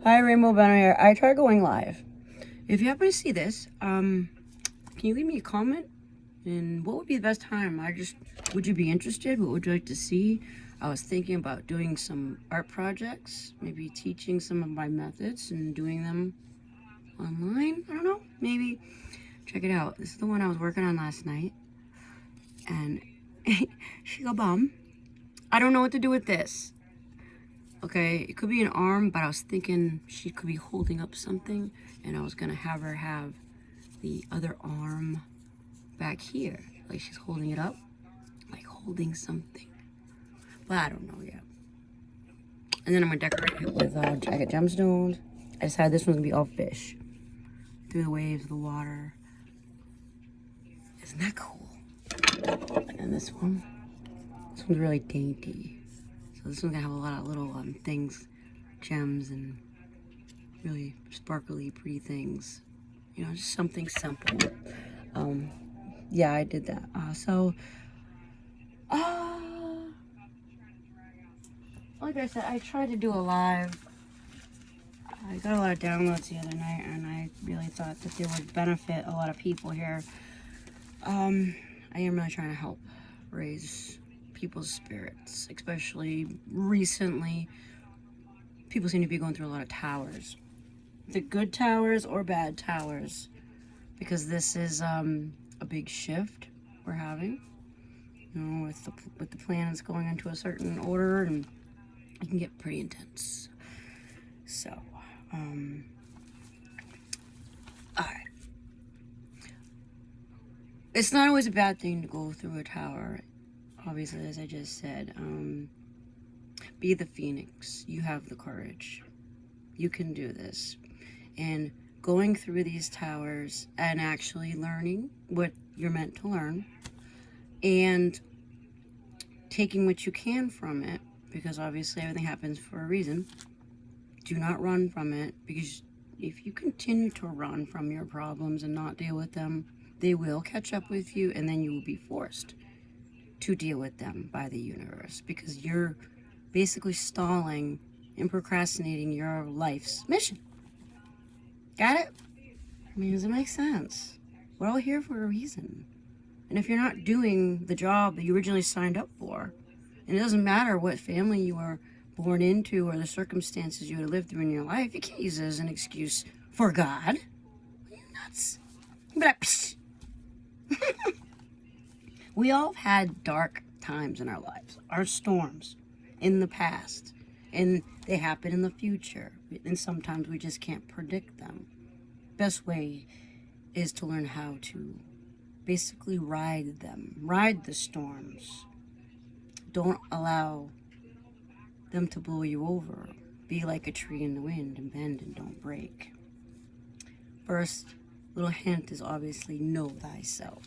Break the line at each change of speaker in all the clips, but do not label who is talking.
Hi, Rainbow Banner here. I tried going live. If you happen to see this, can you leave me a comment? And what would be the best time? Would you be interested? What would you like to see? I was thinking about doing some art projects, maybe teaching some of my methods and doing them online. I don't know, maybe. Check it out. This is the one I was working on last night. And she go bum. I don't know what to do with this. Okay, it could be an arm, but I was thinking she could be holding up something, and I was gonna have her have the other arm back here, like she's holding it up, like holding something. But I don't know yet. And then I'm gonna decorate it with jagged gemstones. I decided this one's gonna be all fish through the waves of the water. Isn't that cool? And this one's really dainty. So this one's gonna have a lot of little things, gems, and really sparkly, pretty things. You know, just something simple. Yeah, I did that. Like I said, I tried to do a live. I got a lot of downloads the other night, and I really thought that they would benefit a lot of people here. I am really trying to help raise people's spirits, especially recently. People seem to be going through a lot of towers. The good towers or bad towers, because this is a big shift we're having. You know, with the planets going into a certain order, and it can get pretty intense. So, alright. It's not always a bad thing to go through a tower. Obviously, as I just said, be the phoenix. You have the courage. You can do this. And going through these towers and actually learning what you're meant to learn and taking what you can from it, because obviously everything happens for a reason. Do not run from it, because if you continue to run from your problems and not deal with them, they will catch up with you, and then you will be forced to deal with them by the universe, because you're basically stalling and procrastinating your life's mission. Got it? I mean, does it make sense? We're all here for a reason. And if you're not doing the job that you originally signed up for, and it doesn't matter what family you were born into or the circumstances you had lived through in your life, you can't use it as an excuse for God. Are you nuts? You'd be like, psh. We all have had dark times in our lives, our storms in the past, and they happen in the future, and sometimes we just can't predict them. Best way is to learn how to basically ride them, ride the storms. Don't allow them to blow you over. Be like a tree in the wind and bend and don't break. First little hint is obviously know thyself.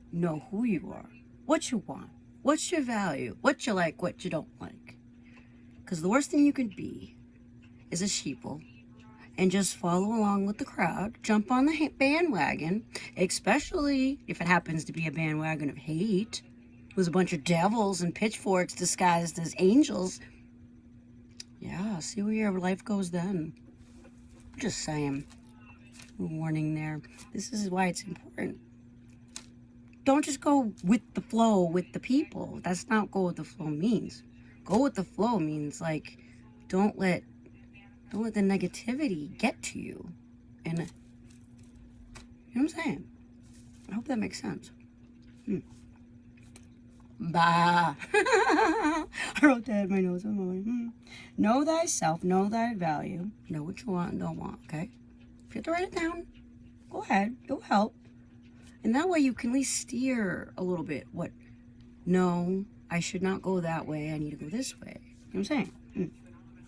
Know who you are, what you want, what's your value, what you like, what you don't like. Because the worst thing you can be is a sheeple and just follow along with the crowd, jump on the bandwagon, especially if it happens to be a bandwagon of hate, with a bunch of devils and pitchforks disguised as angels. Yeah, see where your life goes then. Just saying. Warning there. This is why it's important. Don't just go with the flow with the people. That's not go with the flow means. Go with the flow means, like, don't let the negativity get to you. And you know what I'm saying? I hope that makes sense. Bah. I wrote that in my notes. I'm like, Know thyself, know thy value, know what you want and don't want, okay? If you have to write it down, go ahead. It'll help. And that way you can at least steer a little bit. No, I should not go that way. I need to go this way. You know what I'm saying? You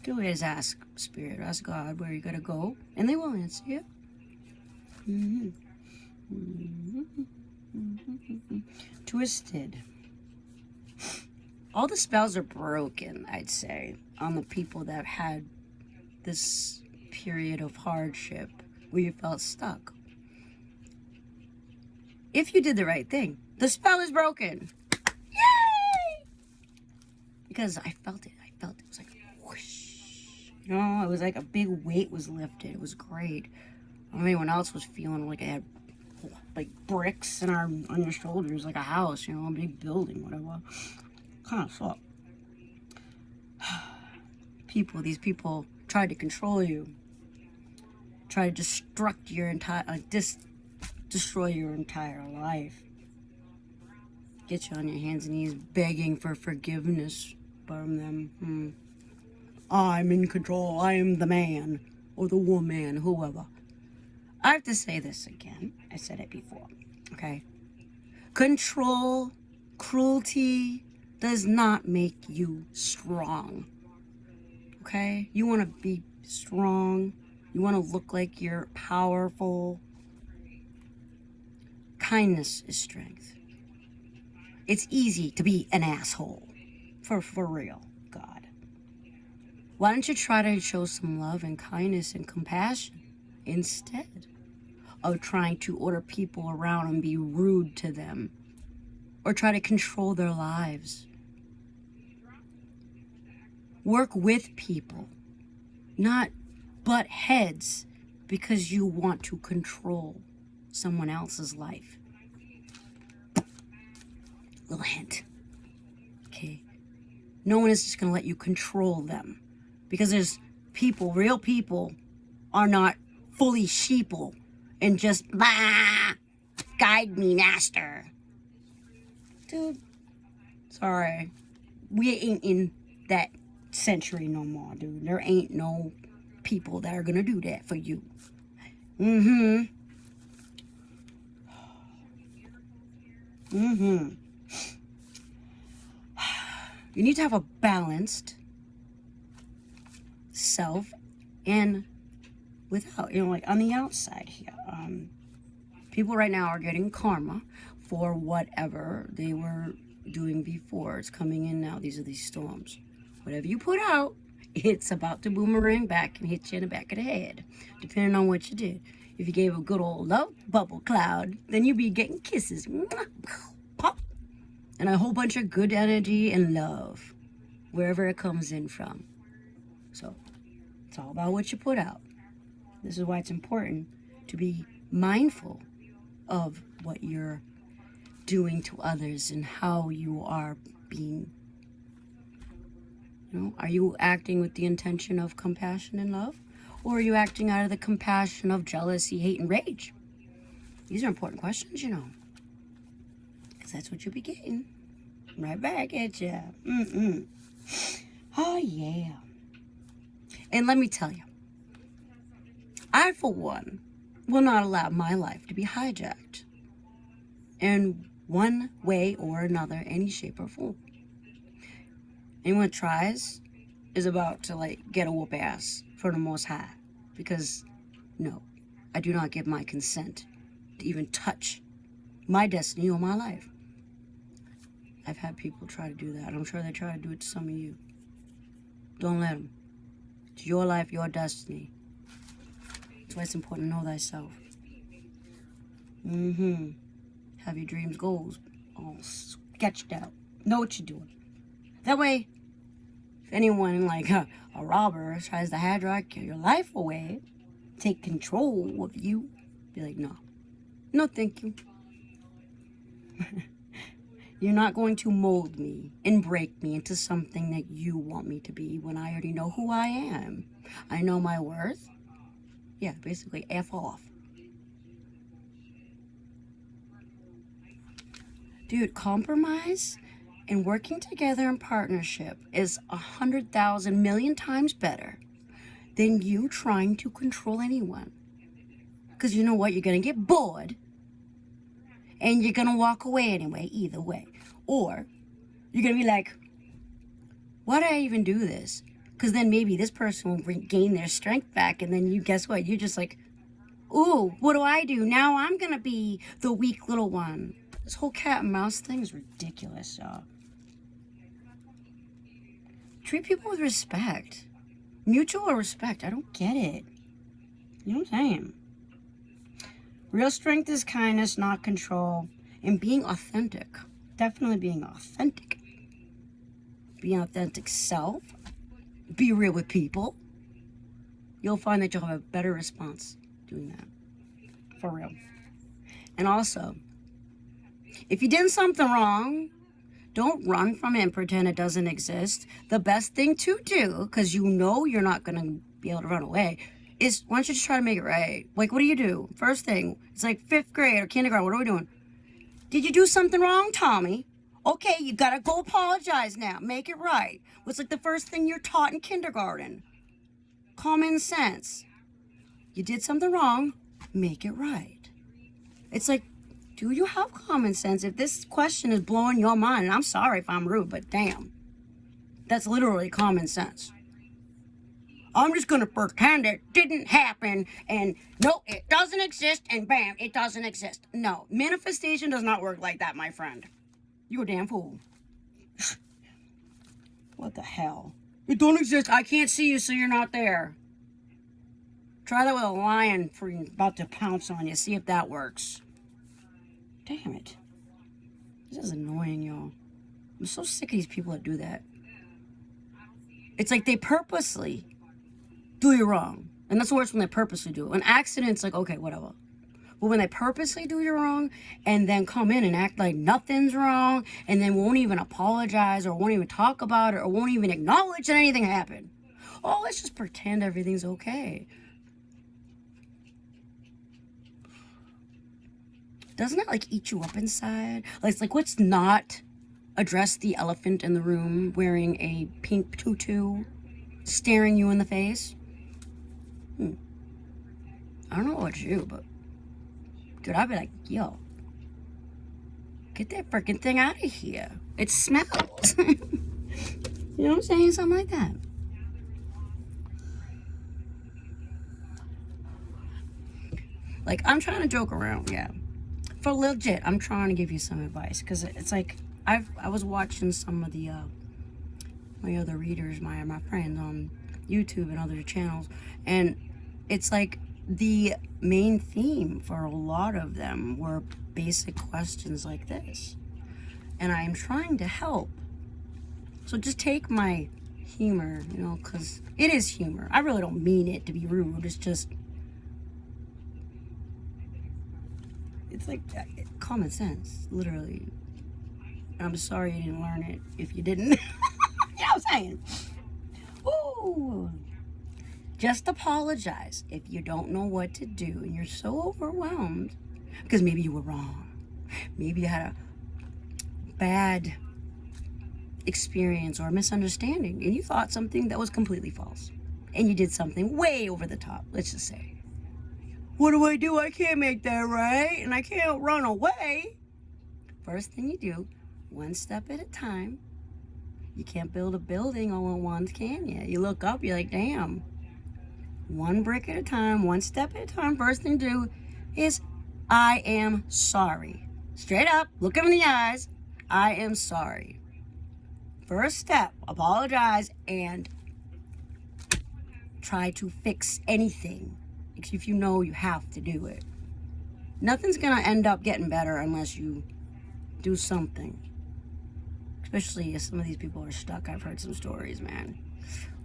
can always ask Spirit, ask God where you gotta go, and they will answer you. Twisted. All the spells are broken, I'd say, on the people that have had this period of hardship where you felt stuck. If you did the right thing, the spell is broken. Yay! Because I felt it. It was like whoosh. You know, it was like a big weight was lifted. It was great. I don't know, anyone else was feeling like it had like bricks on your shoulders, like a house, you know, a big building, whatever. Kind of sucked. These people tried to control you, try to destruct your entire, destroy your entire life. Get you on your hands and knees begging for forgiveness from them. I'm in control. I am the man or the woman, whoever. I have to say this again. I said it before. Okay? Control, cruelty does not make you strong. Okay? You want to be strong. You want to look like you're powerful. Kindness is strength. It's easy to be an asshole. For real, God. Why don't you try to show some love and kindness and compassion instead of trying to order people around and be rude to them or try to control their lives? Work with people, not butt heads because you want to control someone else's life. Little hint. Okay? No one is just going to let you control them because there's people, real people are not fully sheeple and just, bah, guide me, master. Dude, sorry. We ain't in that century no more, dude. There ain't no people that are gonna do that for you. You need to have a balanced self and without, you know, like on the outside here. People right now are getting karma for whatever they were doing before. It's coming in now. These are these storms. Whatever you put out, it's about to boomerang back and hit you in the back of the head, depending on what you did. If you gave a good old love bubble cloud, then you'd be getting kisses. Pop. And a whole bunch of good energy and love, wherever it comes in from. So, it's all about what you put out. This is why it's important to be mindful of what you're doing to others and how you are being. You know, are you acting with the intention of compassion and love? Or are you acting out of the compassion of jealousy, hate, and rage? These are important questions, you know. Because that's what you'll be getting. Right back at you. Oh, yeah. And let me tell you, I, for one, will not allow my life to be hijacked in one way or another, any shape or form. Anyone that tries is about to, like, get a whoop ass from the Most High. Because, no, I do not give my consent to even touch my destiny or my life. I've had people try to do that. I'm sure they try to do it to some of you. Don't let them. It's your life, your destiny. That's why it's important to know thyself. Have your dreams, goals all sketched out. Know what you're doing. That way, if anyone like a robber tries to hijack your life away, take control of you, be like, no. No, thank you. You're not going to mold me and break me into something that you want me to be when I already know who I am. I know my worth. Yeah, basically, F off. Dude, compromise and working together in partnership is 100,000 million times better than you trying to control anyone. Because you know what? You're going to get bored. And you're going to walk away anyway, either way. Or you're going to be like, why did I even do this? Because then maybe this person will regain their strength back. And then you, guess what? You're just like, ooh, what do I do? Now I'm going to be the weak little one. This whole cat and mouse thing is ridiculous, y'all. Treat people with respect. Mutual respect. I don't get it. You know what I'm saying? Real strength is kindness, not control. And being authentic. Definitely being authentic. Being authentic self. Be real with people. You'll find that you'll have a better response doing that. For real. And also, if you did something wrong, don't run from it and pretend it doesn't exist. The best thing to do, because you know you're not going to be able to run away, is why don't you just try to make it right? Like, what do you do? First thing, it's like 5th grade or kindergarten. What are we doing? Did you do something wrong, Tommy? Okay, you got to go apologize now. Make it right. What's like the first thing you're taught in kindergarten? Common sense. You did something wrong, make it right. It's like, do you have common sense? If this question is blowing your mind, and I'm sorry if I'm rude, but damn, that's literally common sense. I'm just gonna pretend it didn't happen, and no, it doesn't exist, and bam, it doesn't exist. No, manifestation does not work like that, my friend. You a damn fool. What the hell? It don't exist. I can't see you, so you're not there. Try that with a lion about to pounce on you. See if that works. Damn it. This is annoying, y'all. I'm so sick of these people that do that. It's like they purposely do you wrong. And that's the worst when they purposely do it. When accidents, like, okay, whatever. But when they purposely do you wrong and then come in and act like nothing's wrong and then won't even apologize or won't even talk about it or won't even acknowledge that anything happened. Oh, let's just pretend everything's okay. Doesn't that, like, eat you up inside? Like, it's like, let's not address the elephant in the room wearing a pink tutu, staring you in the face. I don't know about you, but, dude, I'd be like, yo, get that freaking thing out of here. It smells. You know what I'm saying? Something like that. Like, I'm trying to joke around, yeah. For legit, I'm trying to give you some advice, because it's like, I was watching some of the, my other readers, my friends on YouTube and other channels, and it's like the main theme for a lot of them were basic questions like this. And I am trying to help. So just take my humor, you know, because it is humor. I really don't mean it to be rude. It's just, it's like common sense, literally. And I'm sorry you didn't learn it if you didn't. You know what I'm saying? Ooh. Just apologize if you don't know what to do and you're so overwhelmed because maybe you were wrong. Maybe you had a bad experience or a misunderstanding and you thought something that was completely false. And you did something way over the top, let's just say. What do? I can't make that right, and I can't run away. First thing you do, one step at a time. You can't build a building all at once, can you? You look up, you're like, damn. One brick at a time, one step at a time. First thing to do is, I am sorry. Straight up, look him in the eyes. I am sorry. First step, apologize and try to fix anything. If you know you have to do it. Nothing's gonna end up getting better unless you do something. Especially if some of these people are stuck. I've heard some stories, man.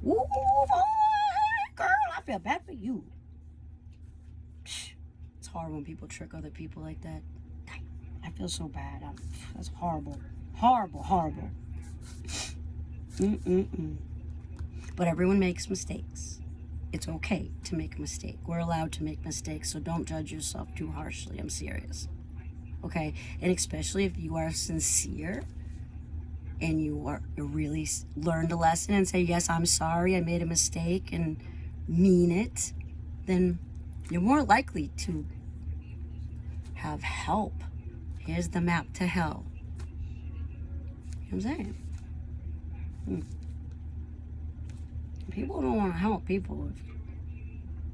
Woo, boy, girl, I feel bad for you. It's hard when people trick other people like that. I feel so bad. That's horrible. Horrible. But everyone makes mistakes. It's okay to make a mistake. We're allowed to make mistakes, so don't judge yourself too harshly. I'm serious. Okay? And especially if you are sincere and you really learned a lesson and say, yes, I'm sorry, I made a mistake, and mean it, then you're more likely to have help. Here's the map to hell. You know what I'm saying? People don't want to help people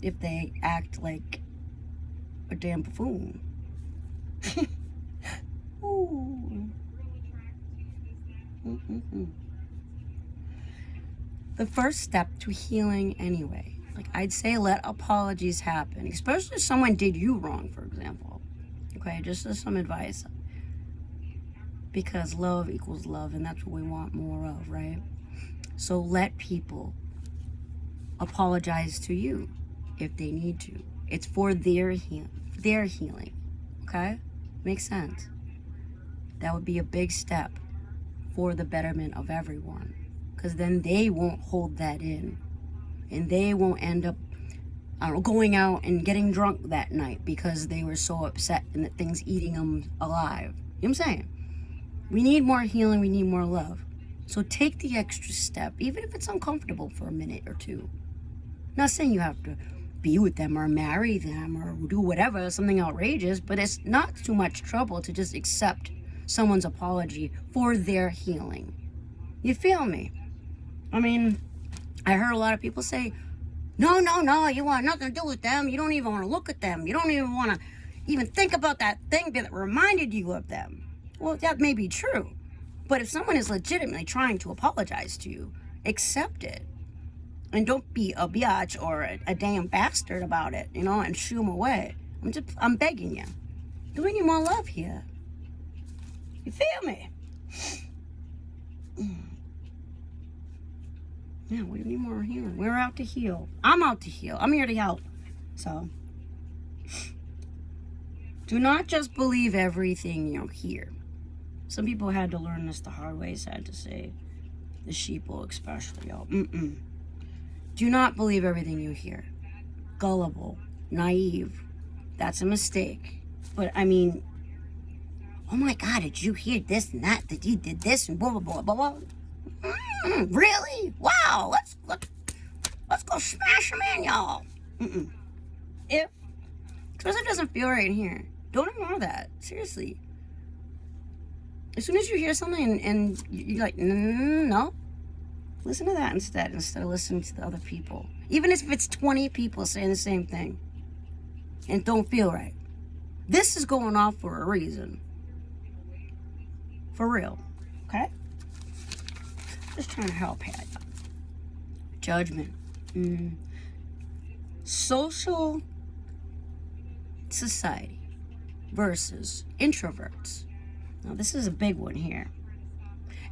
if they act like a damn buffoon. Ooh. The first step to healing anyway, like I'd say let apologies happen, especially if someone did you wrong, for example. Okay, just as some advice. Because love equals love, and that's what we want more of, right? So let people apologize to you if they need to. It's for their healing. Okay? Makes sense. That would be a big step for the betterment of everyone. Because then they won't hold that in. And they won't end up, I don't know, going out and getting drunk that night because they were so upset and that thing's eating them alive. You know what I'm saying? We need more healing. We need more love. So take the extra step, even if it's uncomfortable for a minute or two. Not saying you have to be with them or marry them or do whatever, something outrageous, but it's not too much trouble to just accept someone's apology for their healing. You feel me? I mean, I heard a lot of people say, no, you want nothing to do with them. You don't even want to look at them. You don't even want to even think about that thing that reminded you of them. Well, that may be true. But if someone is legitimately trying to apologize to you, accept it. And don't be a biatch or a damn bastard about it, and shoo them away. I'm begging you. We need more love here. You feel me? Yeah, we need more healing. We're out to heal. I'm out to heal. I'm here to help. So, do not just believe everything you hear. Some people had to learn this the hard way, sad to say. The sheeple especially, y'all. Do not believe everything you hear. Gullible, naive. That's a mistake. But, I mean, oh my God, did you hear this and that? Did you did this and blah, blah, blah, blah, blah. Really? Wow, let's go smash them in, y'all. Especially if it doesn't feel right in here, don't ignore that. Seriously. As soon as you hear something and you're like, no, listen to that instead of listening to the other people. Even if it's 20 people saying the same thing and don't feel right. This is going off for a reason. For real. Okay? Just trying to help here. Judgment. Social society versus introverts. Now, this is a big one here.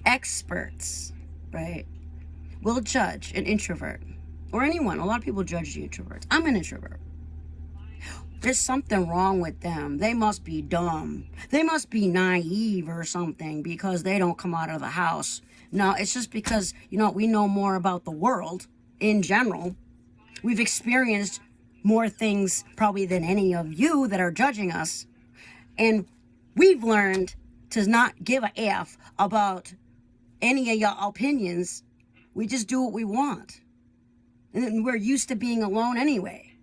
Experts, right, will judge an introvert or anyone. A lot of people judge the introverts. I'm an introvert. There's something wrong with them. They must be dumb. They must be naive or something because they don't come out of the house. No, it's just because, we know more about the world in general. We've experienced more things probably than any of you that are judging us. And we've learned to not give a F about any of your opinions. We just do what we want. And then we're used to being alone anyway.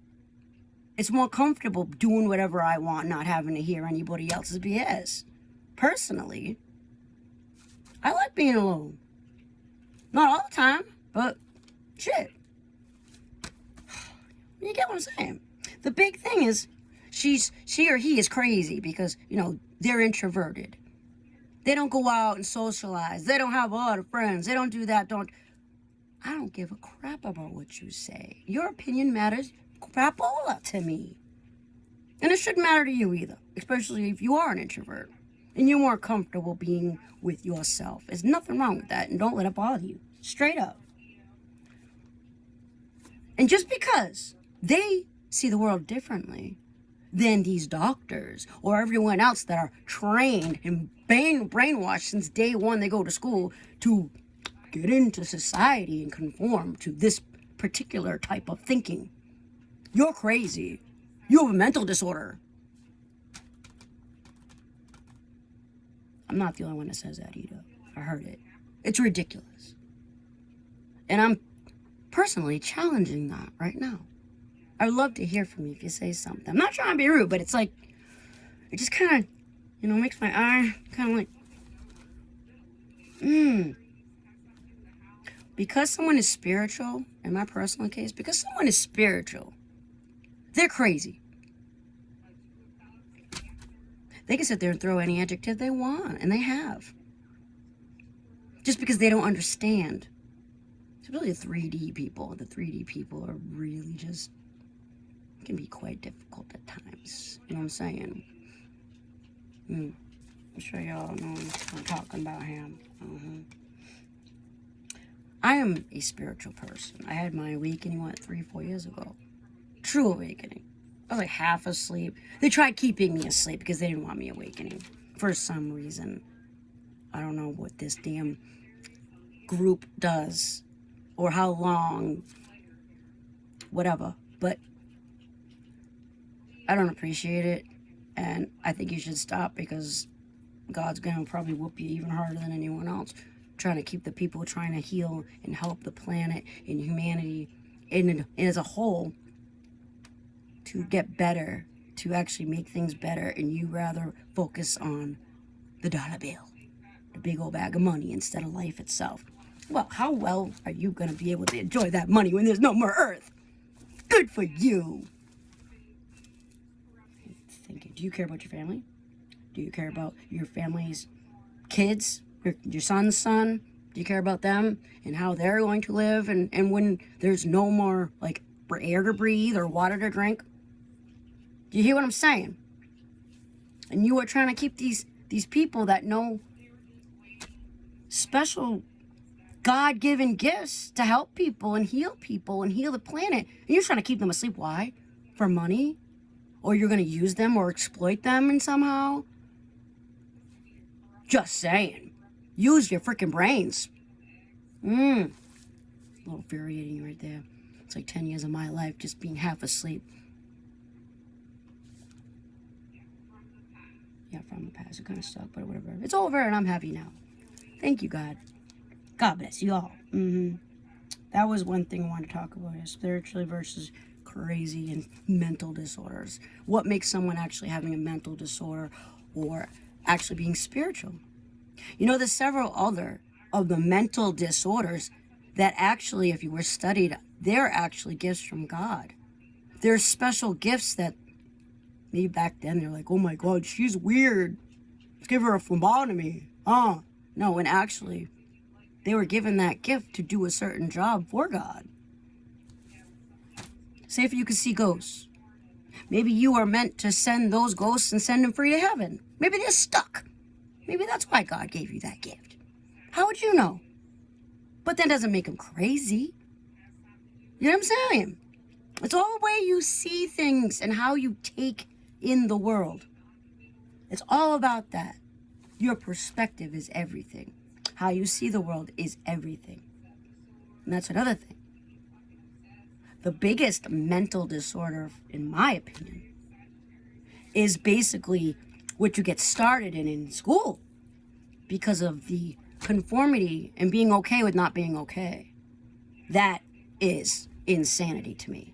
It's more comfortable doing whatever I want, not having to hear anybody else's BS. Personally, I like being alone. Not all the time, but shit. You get what I'm saying? The big thing is she or he is crazy because, they're introverted. They don't go out and socialize. They don't have a lot of friends. They don't do that. I don't give a crap about what you say. Your opinion matters crapola to me. And it shouldn't matter to you either, especially if you are an introvert and you're more comfortable being with yourself. There's nothing wrong with that, and don't let it bother you. Straight up. And just because they see the world differently than these doctors or everyone else that are trained and brainwashed since day one they go to school to get into society and conform to this particular type of thinking. You're crazy. You have a mental disorder. I'm not the only one that says that either. I heard it. It's ridiculous. And I'm personally challenging that right now. I would love to hear from you if you say something. I'm not trying to be rude, but it's like, it just kind of, makes my eye kind of like, Because someone is spiritual, in my personal case, because someone is spiritual, they're crazy. They can sit there and throw any adjective they want, and they have. Just because they don't understand. It's really the 3D people. The 3D people are really just, can be quite difficult at times. You know what I'm saying? I'm sure y'all know I'm talking about him. I am a spiritual person. I had my awakening, 3-4 years ago. True awakening. I was like half asleep. They tried keeping me asleep because they didn't want me awakening for some reason. I don't know what this damn group does or how long, whatever. But I don't appreciate it, and I think you should stop because God's going to probably whoop you even harder than anyone else, trying to keep the people trying to heal and help the planet and humanity and as a whole to get better, to actually make things better, and you rather focus on the dollar bill, the big old bag of money instead of life itself. Well, how well are you going to be able to enjoy that money when there's no more earth? Good for you. Thinking, do you care about your family? Do you care about your family's kids, your son's son? Do you care about them and how they're going to live? And when there's no more like air to breathe or water to drink? Do you hear what I'm saying? And you are trying to keep these people that know special God-given gifts to help people and heal the planet. And you're trying to keep them asleep. Why? For money? Or you're going to use them or exploit them and somehow? Just saying. Use your freaking brains. A little infuriating right there. It's like 10 years of my life just being half asleep. Yeah, from the past. It kind of sucked, but whatever. It's over and I'm happy now. Thank you, God. God bless you all. That was one thing I wanted to talk about, is spiritually versus crazy and mental disorders. What makes someone actually having a mental disorder or actually being spiritual? You know, there's several other of the mental disorders that actually, if you were studied, they're actually gifts from God. There's special gifts that maybe back then they're like, oh my God, she's weird. Let's give her a phlebotomy. No, and actually, they were given that gift to do a certain job for God. Say if you could see ghosts. Maybe you are meant to send those ghosts and send them free to heaven. Maybe they're stuck. Maybe that's why God gave you that gift. How would you know? But that doesn't make them crazy. You know what I'm saying? It's all the way you see things and how you take in the world. It's all about that. Your perspective is everything. How you see the world is everything. And that's another thing. The biggest mental disorder, in my opinion, is basically what you get started in school because of the conformity and being okay with not being okay. That is insanity to me.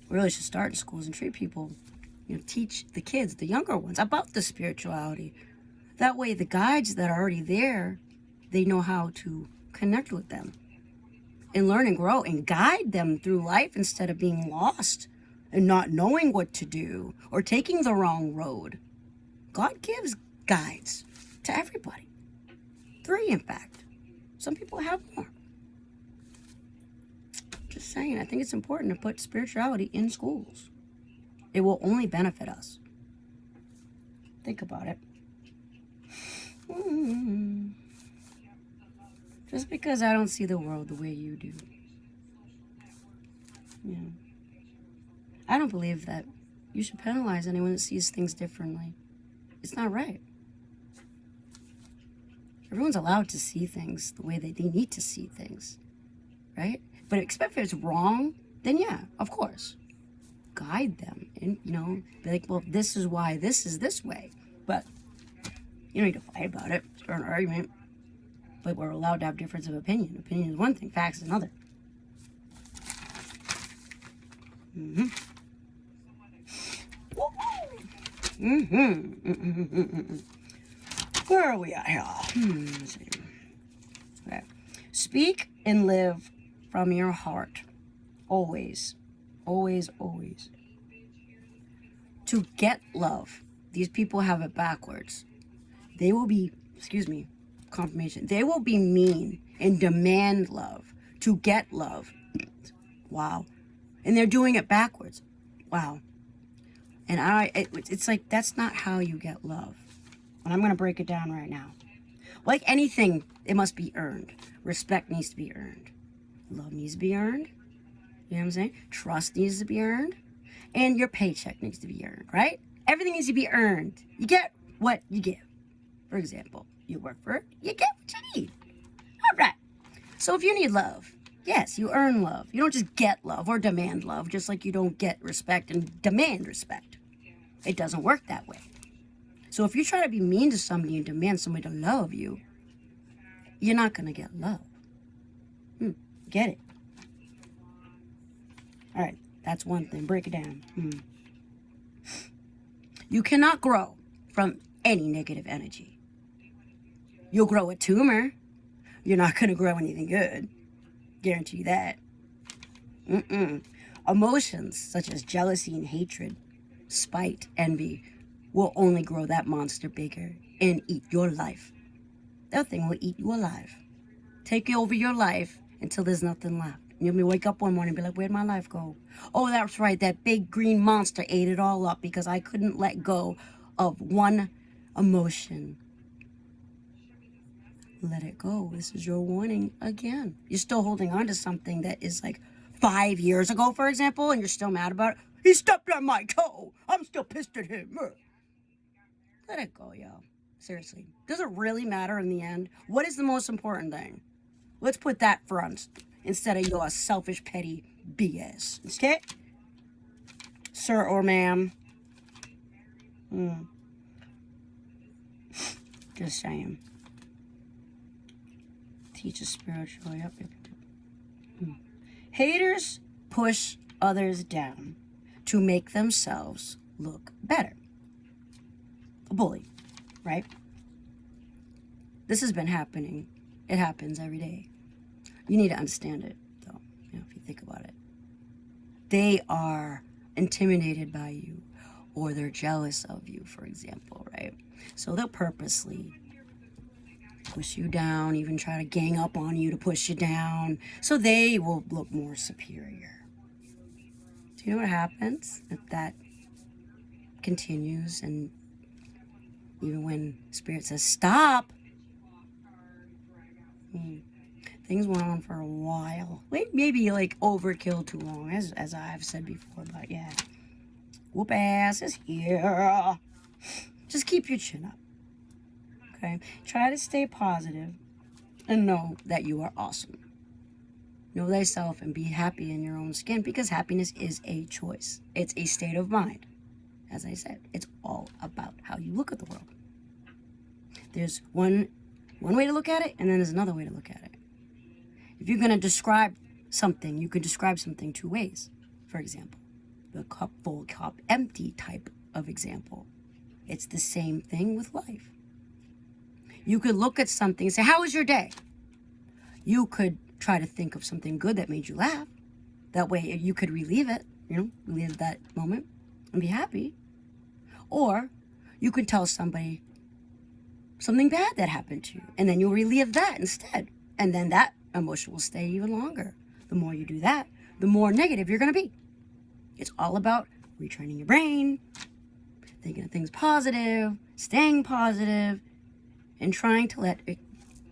We really should start in schools and treat people, teach the kids, the younger ones, about the spirituality. That way the guides that are already there, they know how to connect with them and learn and grow and guide them through life instead of being lost and not knowing what to do or taking the wrong road. God gives guides to everybody. 3, in fact. Some people have more. Just saying, I think it's important to put spirituality in schools. It will only benefit us. Think about it. Just because I don't see the world the way you do. I don't believe that you should penalize anyone that sees things differently. It's not right. Everyone's allowed to see things the way they need to see things, right? But except if it's wrong, then yeah, of course. Guide them and, be like, well, this is why this is this way. But you don't need to fight about it, start an argument. But we're allowed to have difference of opinion. Opinion is one thing, facts is another. Where are we at here? Let's see. Okay. Speak and live from your heart. Always. Always, always. To get love. These people have it backwards. They will be, confirmation. They will be mean and demand love to get love. Wow. And they're doing it backwards. Wow. And it's like, that's not how you get love. And I'm going to break it down right now. Like anything, it must be earned. Respect needs to be earned. Love needs to be earned. You know what I'm saying? Trust needs to be earned. And your paycheck needs to be earned, right? Everything needs to be earned. You get what you give. For example, you work for it, you get what you need. All right. So if you need love, yes, you earn love. You don't just get love or demand love, just like you don't get respect and demand respect. It doesn't work that way. So if you try to be mean to somebody and demand somebody to love you, you're not going to get love. Get it? All right, that's one thing. Break it down. You cannot grow from any negative energy. You'll grow a tumor. You're not going to grow anything good. Guarantee you that. Emotions such as jealousy and hatred, spite, envy, will only grow that monster bigger and eat your life. That thing will eat you alive. Take over your life until there's nothing left. You'll wake up one morning and be like, where'd my life go? Oh, that's right, that big green monster ate it all up because I couldn't let go of one emotion. Let it go. This is your warning again. You're still holding on to something that is like 5 years ago, for example, and you're still mad about it. He stepped on my toe. I'm still pissed at him. Let it go, yo. Seriously. Does it really matter in the end? What is the most important thing? Let's put that front instead of your selfish, petty BS. Okay? Sir or ma'am. Just saying. Teach us spiritual. Yep. Haters push others down to make themselves look better. A bully, right? This has been happening. It happens every day. You need to understand it, though, if you think about it. They are intimidated by you, or they're jealous of you, for example, right? So they'll purposely push you down, even try to gang up on you to push you down, so they will look more superior. Do you know what happens if that continues? And even when Spirit says stop, things went on for a while. Maybe like overkill too long, as I've said before, but yeah. Whoop ass is here. Just keep your chin up. Okay? Try to stay positive and know that you are awesome. Know thyself and be happy in your own skin, because happiness is a choice. It's a state of mind. As I said, it's all about how you look at the world. There's one way to look at it, and then there's another way to look at it. If you're going to describe something, you can describe something two ways. For example, the cup full, cup empty type of example. It's the same thing with life. You could look at something and say, how was your day? You could try to think of something good that made you laugh. That way you could relieve it, relive that moment and be happy. Or you could tell somebody something bad that happened to you, and then you'll relive that instead. And then that emotion will stay even longer. The more you do that, the more negative you're going to be. It's all about retraining your brain, thinking of things positive, staying positive, and trying to let it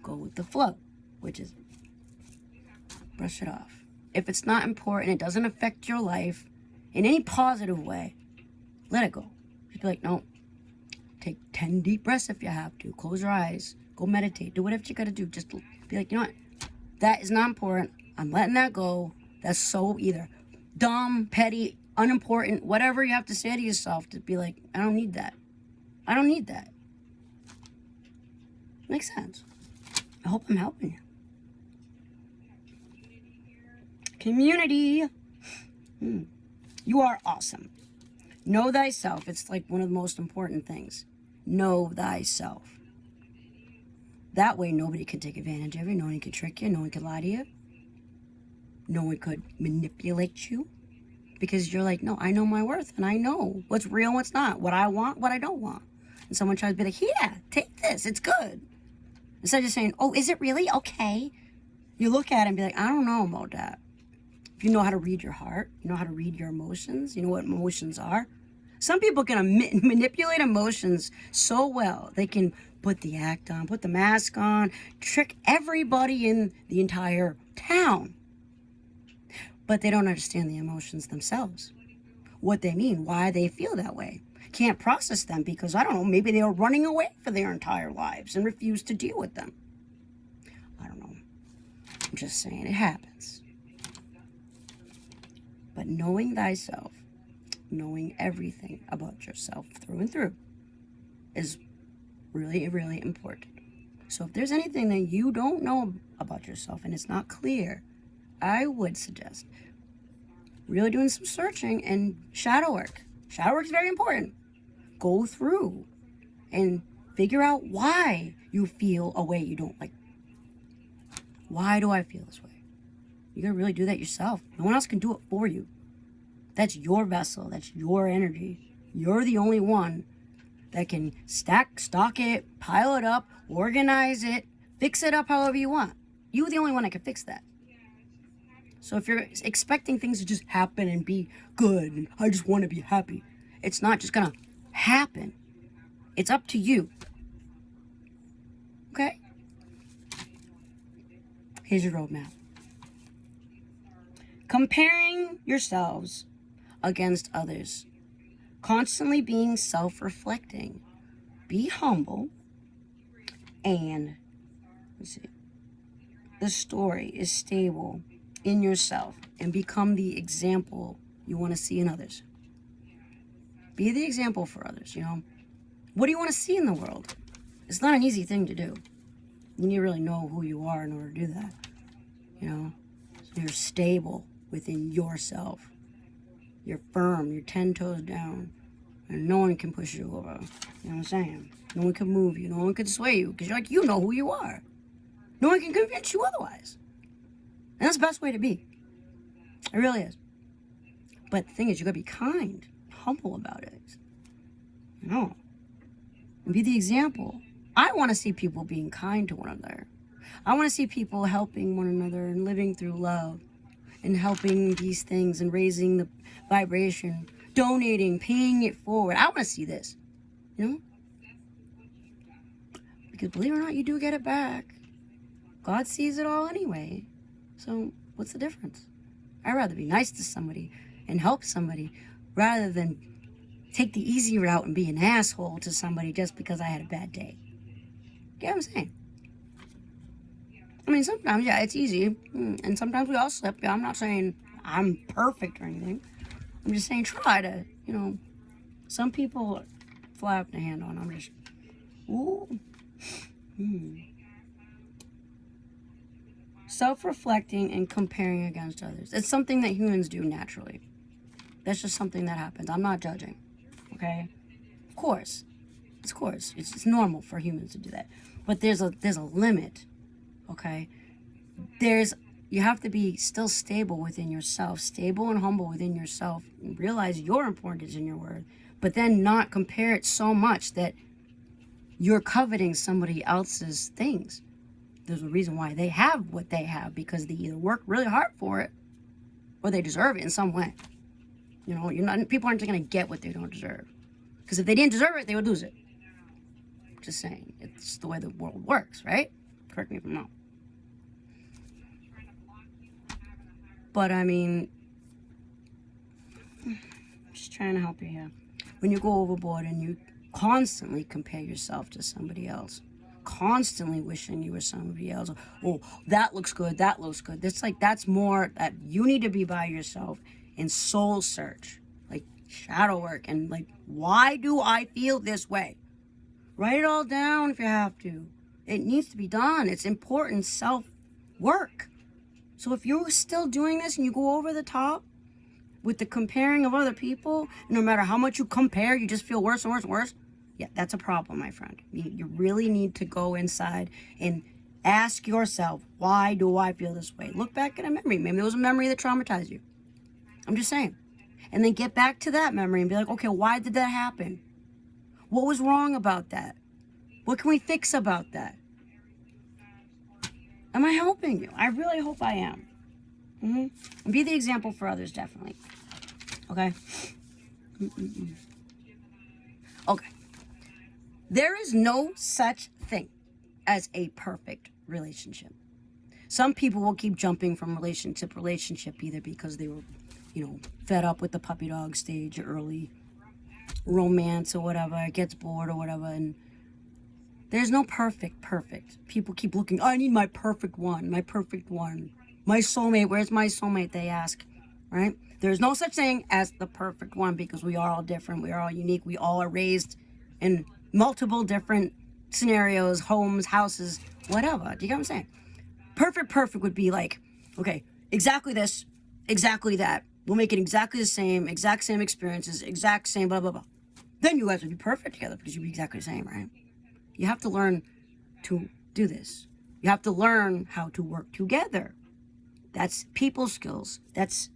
go with the flow, which is brush it off. If it's not important, it doesn't affect your life in any positive way, let it go. Just be like, no, take 10 deep breaths if you have to. Close your eyes. Go meditate. Do whatever you got to do. Just be like, you know what? That is not important. I'm letting that go. That's so either dumb, petty, unimportant, whatever you have to say to yourself, to be like, I don't need that. I don't need that. Makes sense. I hope I'm helping you. Community. You are awesome. Know thyself. It's like one of the most important things. Know thyself. That way nobody can take advantage of you. No one can trick you. No one can lie to you. No one could manipulate you. Because you're like, no, I know my worth. And I know what's real and what's not. What I want, what I don't want. And someone tries to be like, yeah, take this. It's good. Instead of just saying, oh, is it really? Okay. You look at it and be like, I don't know about that. If you know how to read your heart, you know how to read your emotions, you know what emotions are. Some people can manipulate emotions so well. They can put the act on, put the mask on, trick everybody in the entire town. But they don't understand the emotions themselves, what they mean, why they feel that way. Can't process them because, I don't know, maybe they were running away for their entire lives and refused to deal with them. I don't know. I'm just saying it happens. But knowing thyself, knowing everything about yourself through and through, is really, really important. So if there's anything that you don't know about yourself and it's not clear, I would suggest really doing some searching and shadow work. Shadow work is very important. Go through and figure out why you feel a way you don't like. Why do I feel this way? You gotta really do that yourself. No one else can do it for you. That's your vessel. That's your energy. You're the only one that can stock it, pile it up, organize it, fix it up however you want. You're the only one that can fix that. So if you're expecting things to just happen and be good, and I just want to be happy, it's not just gonna happen. It's up to you. Okay? Here's your roadmap. Comparing yourselves against others. Constantly being self-reflecting. Be humble. And, let's see, the story is stable in yourself and become the example you want to see in others. Be the example for others, you know. What do you want to see in the world? It's not an easy thing to do. You need to really know who you are in order to do that, you know. So you're stable within yourself. You're firm, you're 10 toes down, and no one can push you over. You know what I'm saying? No one can move you, no one can sway you, because you know who you are. No one can convince you otherwise. And that's the best way to be. It really is. But the thing is, you gotta be kind, humble about it. You know? And be the example. I want to see people being kind to one another. I want to see people helping one another and living through love and helping these things and raising the vibration, donating, paying it forward. I want to see this, you know? Because believe it or not, you do get it back. God sees it all anyway. So what's the difference? I'd rather be nice to somebody and help somebody rather than take the easy route and be an asshole to somebody just because I had a bad day. Get what I'm saying? I mean, sometimes, yeah, it's easy. And sometimes we all slip. I'm not saying I'm perfect or anything. I'm just saying try to, you know, some people fly off the handle and I'm just, ooh. Self-reflecting and comparing against others. It's something that humans do naturally. That's just something that happens. I'm not judging, okay? Of course. It's normal for humans to do that. But there's a limit, okay? You have to be still stable within yourself, stable and humble within yourself, and realize your importance in your worth, but then not compare it so much that you're coveting somebody else's things. There's a reason why they have what they have, because they either work really hard for it or they deserve it in some way. You know, people aren't going to get what they don't deserve. Because if they didn't deserve it, they would lose it. Just saying. It's the way the world works, right? Correct me if I'm wrong. But I mean, I'm just trying to help you here. When you go overboard and you constantly compare yourself to somebody else, constantly wishing you were somebody else, oh, that looks good, that's more that you need to be by yourself in soul search, like shadow work, and like, why do I feel this way? Write it all down if you have to. It needs to be done. It's important self-work. So if you're still doing this and you go over the top with the comparing of other people, no matter how much you compare, you just feel worse and worse and worse, yeah, that's a problem, my friend. You really need to go inside and ask yourself, why do I feel this way? Look back at a memory. Maybe there was a memory that traumatized you. I'm just saying. And then get back to that memory and be like, okay, why did that happen? What was wrong about that? What can we fix about that? Am I helping you? I really hope I am. And be the example for others, definitely. Okay? Okay. There is no such thing as a perfect relationship. Some people will keep jumping from relationship to relationship either because they were, fed up with the puppy dog stage, early romance or whatever, it gets bored or whatever, and there's no perfect. People keep looking, I need my perfect one, my soulmate, where's my soulmate, they ask, right? There's no such thing as the perfect one because we are all different, we are all unique, we all are raised in multiple different scenarios, homes, houses, whatever. Do you get what I'm saying? Perfect would be like, okay, exactly this, exactly that. We'll make it exactly the same, exact same experiences, exact same blah, blah, blah. Then you guys would be perfect together because you'd be exactly the same, right? You have to learn to do this. You have to learn how to work together. That's people skills. That's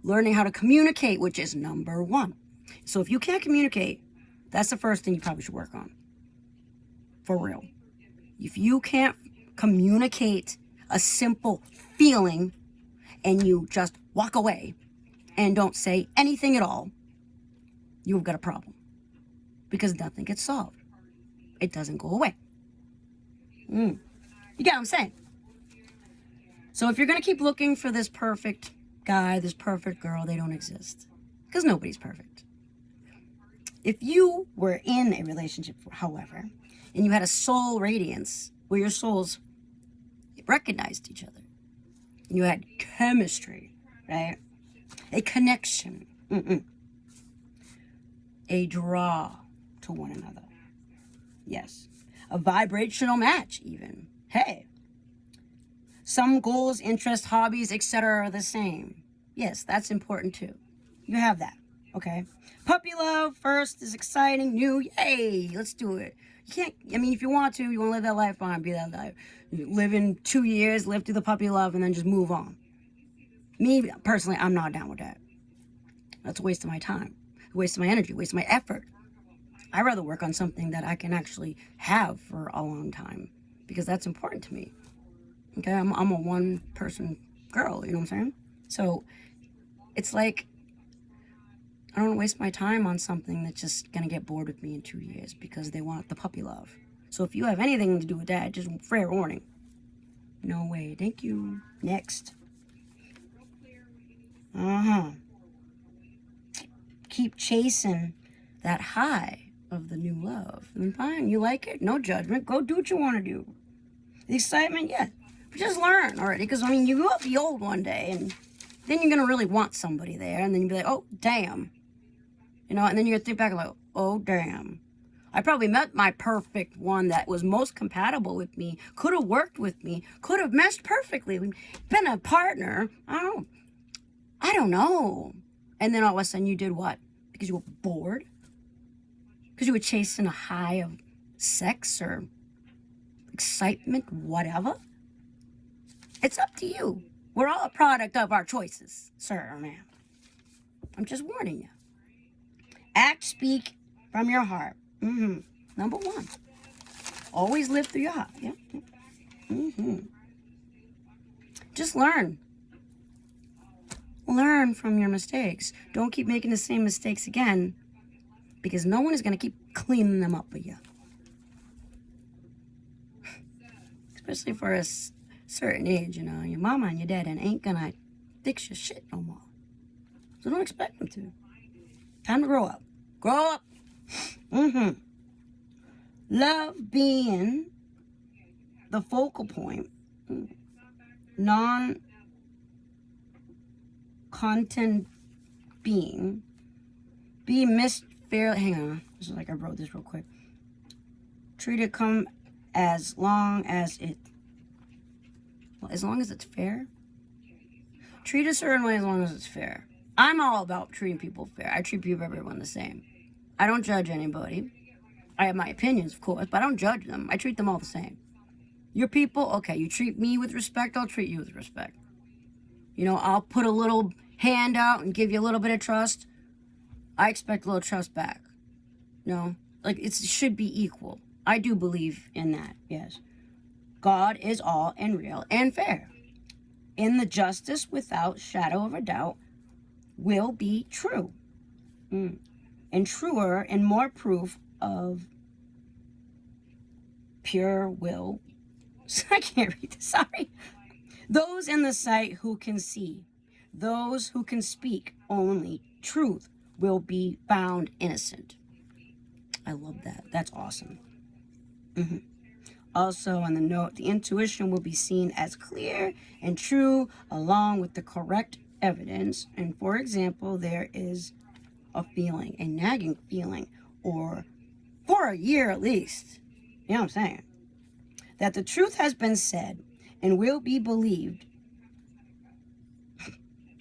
learning how to communicate, which is number one. So if you can't communicate, that's the first thing you probably should work on. For real. If you can't communicate a simple feeling and you just walk away and don't say anything at all, you've got a problem. Because nothing gets solved. It doesn't go away. You get what I'm saying? So if you're going to keep looking for this perfect guy, this perfect girl, they don't exist. Because nobody's perfect. If you were in a relationship, however, and you had a soul radiance where your souls recognized each other, and you had chemistry, right? A connection, a draw to one another. Yes. A vibrational match, even. Hey. Some goals, interests, hobbies, etc. are the same. Yes, that's important too. You have that, okay? Puppy love first is exciting, new, yay, let's do it. You can't, if you want to live that life, fine, be that life. Live in 2 years, live through the puppy love, and then just move on. Me, personally, I'm not down with that. That's a waste of my time, a waste of my energy, a waste of my effort. I'd rather work on something that I can actually have for a long time because that's important to me. Okay, I'm a one-person girl, you know what I'm saying? So it's like I don't want to waste my time on something that's just going to get bored with me in 2 years because they want the puppy love. So if you have anything to do with that, just fair warning. No way. Thank you. Next. Keep chasing that high of the new love. And fine, you like it, no judgment. Go do what you want to do. The excitement, yeah. But just learn already, because you will be old one day, and then you're gonna really want somebody there, and then you'll be like, oh damn, and then you're gonna think back and like, oh damn, I probably met my perfect one that was most compatible with me, could have worked with me, could have meshed perfectly, been a partner. I don't know. And then all of a sudden you did what? Because you were bored? Because you were chasing a high of sex or excitement, whatever? It's up to you. We're all a product of our choices, sir or ma'am. I'm just warning you. Act, speak from your heart. Number one. Always live through your heart. Yeah. Just learn. Learn from your mistakes. Don't keep making the same mistakes again, because no one is going to keep cleaning them up for you. Especially for a certain age, your mama and your dad ain't going to fix your shit no more. So don't expect them to. Time to grow up. Grow up. Love being the focal point. Non-content being. Be missed fairly. Hang on. This is like I wrote this real quick. Treat it come as long as it. Well, as long as it's fair. Treat a certain way as long as it's fair. I'm all about treating people fair. I treat everyone the same. I don't judge anybody. I have my opinions, of course, but I don't judge them. I treat them all the same. Your people, okay, you treat me with respect, I'll treat you with respect. I'll put a little hand out and give you a little bit of trust. I expect a little trust back. It should be equal. I do believe in that, yes. God is all and real and fair. In the justice without shadow of a doubt will be true. And truer and more proof of pure will. I can't read this, sorry. Those in the sight who can see, those who can speak only truth will be found innocent. I love that. That's awesome. Also, on the note, the intuition will be seen as clear and true along with the correct evidence. And for example, there is a feeling, a nagging feeling, or for a year at least, you know what I'm saying, that the truth has been said and will be believed.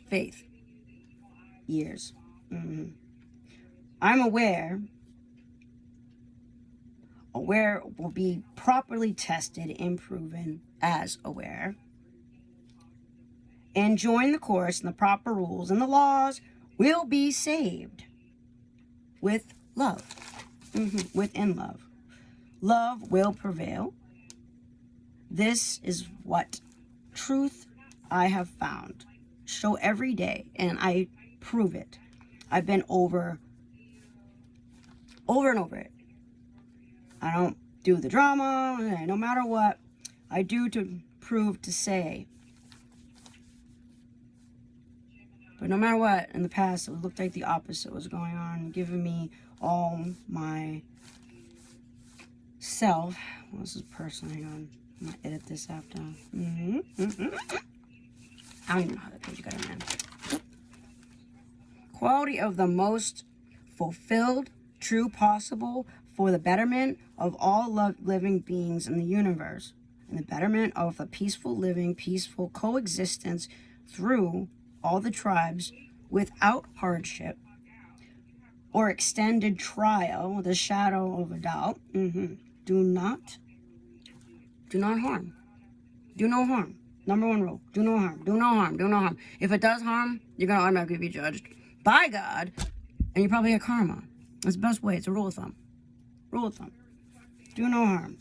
Faith. Years. I'm aware will be properly tested and proven as aware, and join the course and the proper rules and the laws will be saved with love. Within love. Love will prevail. This is what truth I have found. Show every day, and I prove it. I've been over and over it. I don't do the drama, no matter what. I do to prove to say. But no matter what, in the past, it looked like the opposite was going on, giving me all my self. Well, this is personal. Hang on. I'm going to edit this after. I don't even know how that page got in there. Quality of the most fulfilled, true possible for the betterment of all living beings in the universe, and the betterment of the peaceful living, peaceful coexistence through all the tribes without hardship or extended trial with a shadow of a doubt. Do not harm. Do no harm. Number one rule, do no harm. Do no harm. Do no harm. If it does harm, you're going to automatically be judged by God, and you probably get karma. That's the best way. It's a rule of thumb. Rule of thumb. Do no harm.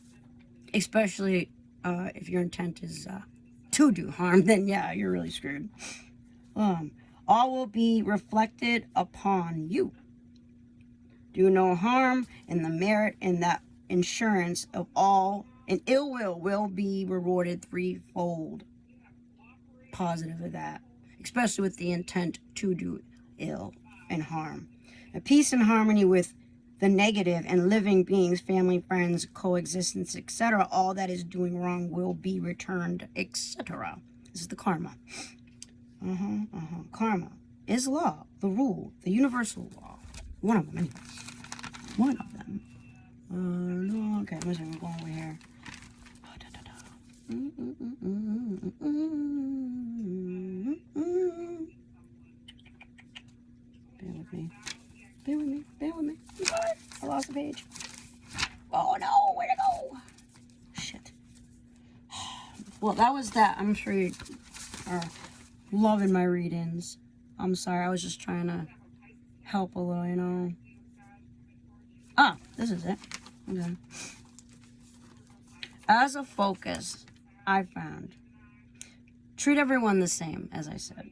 Especially if your intent is to do harm, then yeah, you're really screwed. All will be reflected upon you. Do no harm, and the merit in that insurance of all and ill will be rewarded threefold. Positive of that, especially with the intent to do ill and harm. A peace and harmony with the negative and living beings, family, friends, coexistence, etc. All that is doing wrong will be returned, etc. This is the karma. Karma is law, the rule, the universal law. One of them, anyways. One of them. No, okay, listen, we're going over here. Bear with me. I'm sorry. I lost the page. Oh no, where'd it go? Shit. Well, that was that. I'm sure you are loving my readings. I'm sorry, I was just trying to help a little, you know. Ah, this is it. Okay. As a focus, I found, treat everyone the same, as I said.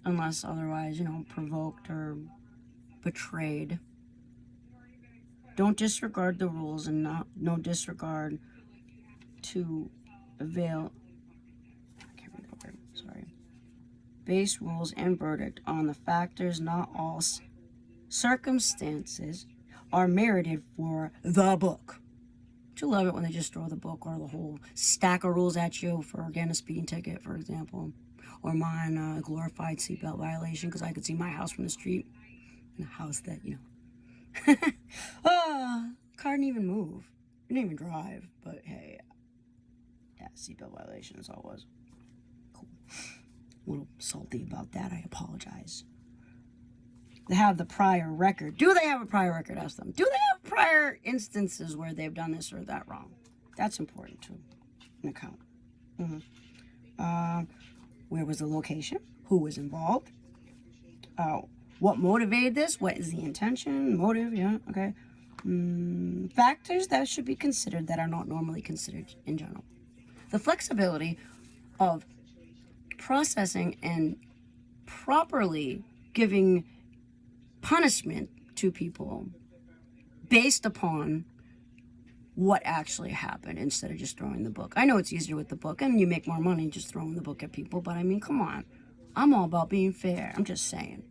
Unless otherwise, you know, provoked or betrayed. Don't disregard the rules, and no disregard to avail. I can't read the word, sorry. Base rules and verdict on the factors, not all circumstances are merited for the book. Don't you love it when they just throw the book or the whole stack of rules at you for getting a speeding ticket, for example? Or mine, a glorified seatbelt violation because I could see my house from the street. And a house that, you know. Car didn't even move. Didn't even drive. But hey, yeah, seatbelt violation is all it was. Cool. A little salty about that. I apologize. They have the prior record. Do they have a prior record? Ask them. Do they have prior instances where they've done this or that wrong? That's important too. An account. Where was the location? Who was involved? What motivated this? What is the intention? Motive? Yeah, okay. Factors that should be considered that are not normally considered in general. The flexibility of processing and properly giving punishment to people based upon what actually happened instead of just throwing the book. I know it's easier with the book, and you make more money just throwing the book at people, but I mean, come on. I'm all about being fair. I'm just saying.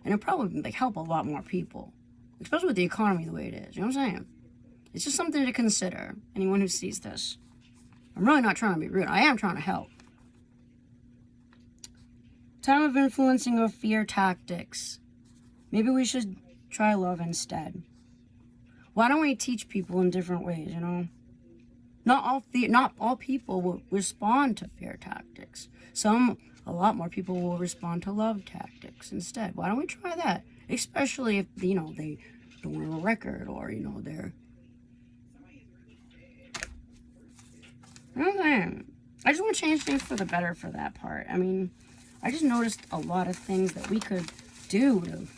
And it'll probably like help a lot more people, especially with the economy the way it is. You know what I'm saying? It's just something to consider, anyone who sees this. I'm really not trying to be rude. I am trying to help. Time of influencing or fear tactics. Maybe we should try love instead. Why don't we teach people in different ways, you know? Not all people will respond to fear tactics. A lot more people will respond to love tactics instead. Why don't we try that? Especially if, they don't have a record or, they're... I just want to change things for the better for that part. I mean, I just noticed a lot of things that we could do to